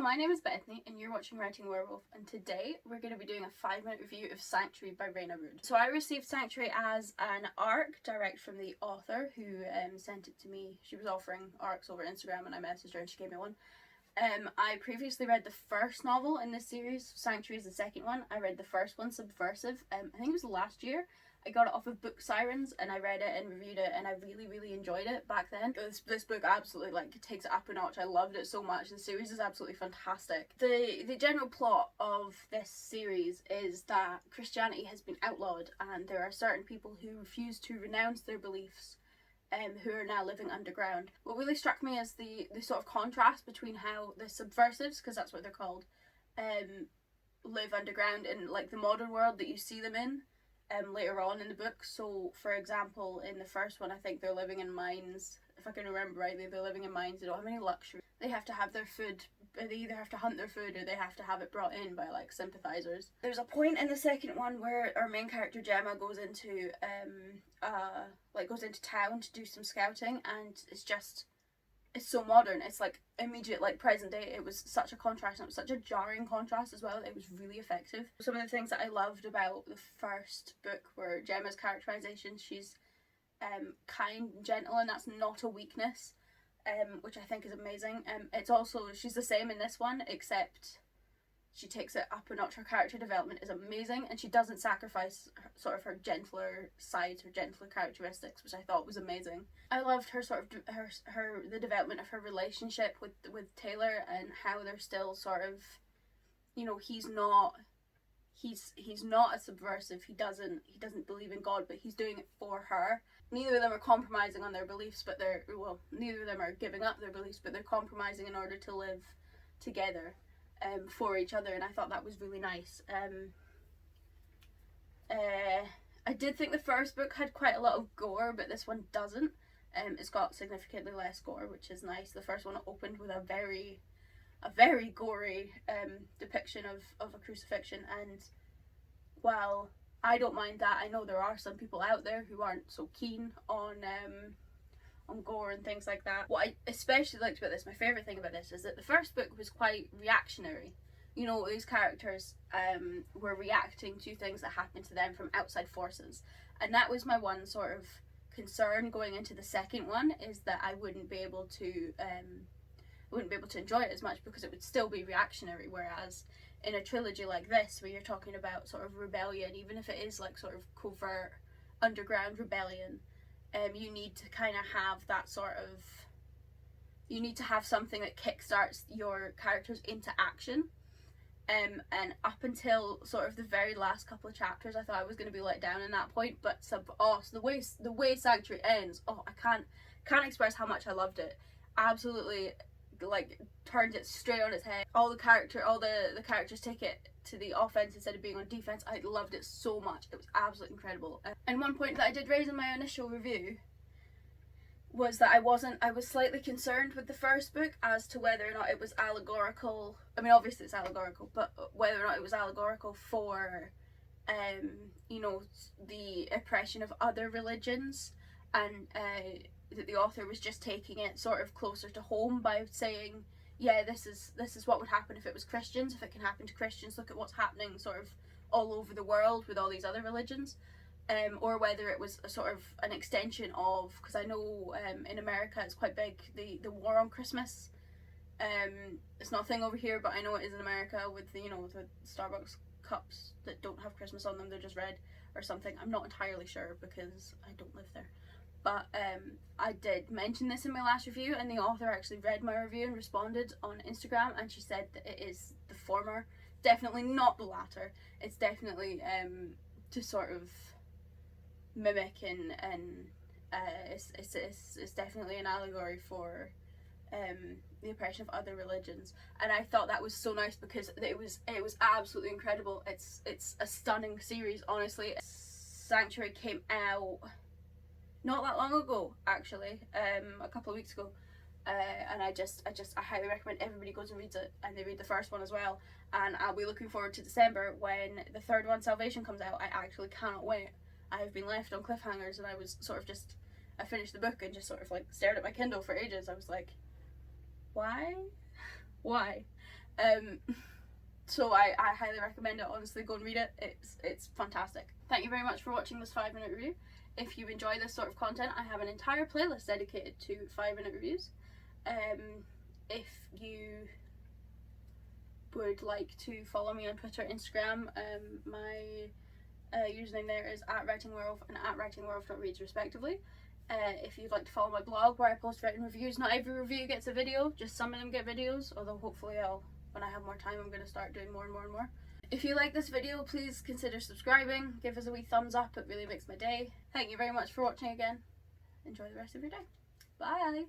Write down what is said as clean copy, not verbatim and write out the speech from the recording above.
my name is Bethany and you're watching Writing Werewolf, and today we're going to be doing a 5-minute review of Sanctuary by Raena Rood. So I received Sanctuary as an ARC direct from the author who sent it to me. She was offering ARCs over Instagram and I messaged her and she gave me one. I previously read the first novel in this series. Sanctuary is the second one. I read the first one, Subversive, I think it was last year. I got it off of Book Sirens and I read it and reviewed it and I really enjoyed it back then. This book absolutely takes it up a notch. I loved it so much. The series is absolutely fantastic. The general plot of this series is that Christianity has been outlawed and there are certain people who refuse to renounce their beliefs who are now living underground. What really struck me is the sort of contrast between how the subversives, because that's what they're called, live underground in the modern world that you see them in later on in the book. So for example, in the first one I think they're living in mines. If I can remember rightly, they're living in mines. They don't have any luxury. They have to have their food. They either have to hunt their food or they have to have it brought in by sympathizers. There's a point in the second one where our main character Gemma goes into goes into town to do some scouting, and it's so modern. It's immediate, present day. It was such a contrast, and it was such a jarring contrast as well. It was really effective. Some of the things that I loved about the first book were Gemma's characterization. She's kind and gentle, and that's not a weakness, which I think is amazing. It's also, she's the same in this one, except she takes it up a notch. Her character development is amazing, and she doesn't sacrifice her gentler sides, her gentler characteristics, which I thought was amazing. I loved her the development of her relationship with Taylor, and how they're still he's not a subversive. He doesn't believe in God, but he's doing it for her. Neither of them are compromising on their beliefs, but neither of them are giving up their beliefs, but they're compromising in order to live together for each other, and I thought that was really nice. I did think the first book had quite a lot of gore, but this one doesn't. It's got significantly less gore, which is nice. The first one opened with a very gory depiction of a crucifixion, and while I don't mind that, I know there are some people out there who aren't so keen on gore and things like that. What I especially liked about this, my favourite thing about this, is that the first book was quite reactionary. These characters were reacting to things that happened to them from outside forces, and that was my one sort of concern going into the second one, is that I wouldn't be able to enjoy it as much because it would still be reactionary. Whereas in a trilogy like this, where you're talking about sort of rebellion, even if it is covert underground rebellion, you need to kind of have that you need to have something that kickstarts your characters into action. And up until the very last couple of chapters, I thought I was going to be let down in that point. But so the way Sanctuary ends, I can't express how much I loved it. Absolutely, turned it straight on its head. All the characters take it to the offense instead of being on defense. I loved it so much. It was absolutely incredible. And one point that I did raise in my initial review was that I was slightly concerned with the first book as to whether or not it was allegorical. I mean, obviously it's allegorical, but whether or not it was allegorical for the oppression of other religions, and that the author was just taking it closer to home by saying, yeah, this is what would happen if it was Christians. If it can happen to Christians, look at what's happening all over the world with all these other religions. Or whether it was an extension of, because I know in America it's quite big, the war on Christmas. It's not a thing over here, but I know it is in America with the Starbucks cups that don't have Christmas on them, they're just red or something. I'm not entirely sure because I don't live there. But I did mention this in my last review, and the author actually read my review and responded on Instagram, and she said that it is the former, definitely not the latter. It's definitely to mimic and it's definitely an allegory for the oppression of other religions, and I thought that was so nice because it was absolutely incredible. It's a stunning series, honestly. Sanctuary came out not that long ago, actually, a couple of weeks ago, and I highly recommend everybody goes and reads it, and they read the first one as well. And I'll be looking forward to December when the third one, Salvation, comes out. I actually cannot wait. I have been left on cliffhangers, and I was I finished the book and just stared at my Kindle for ages. I was like, why? So I highly recommend it. Honestly, go and read it. It's fantastic. Thank you very much for watching this 5-minute review. If you enjoy this sort of content, I have an entire playlist dedicated to 5-minute reviews. If you would like to follow me on Twitter, Instagram, my username there is @writingwerewolf and @writingwerewolf.reads respectively. If you'd like to follow my blog where I post written reviews, not every review gets a video, just some of them get videos, although hopefully when I have more time, I'm going to start doing more and more and more. If you like this video, please consider subscribing, give us a wee thumbs up, it really makes my day. Thank you very much for watching again. Enjoy the rest of your day. Bye!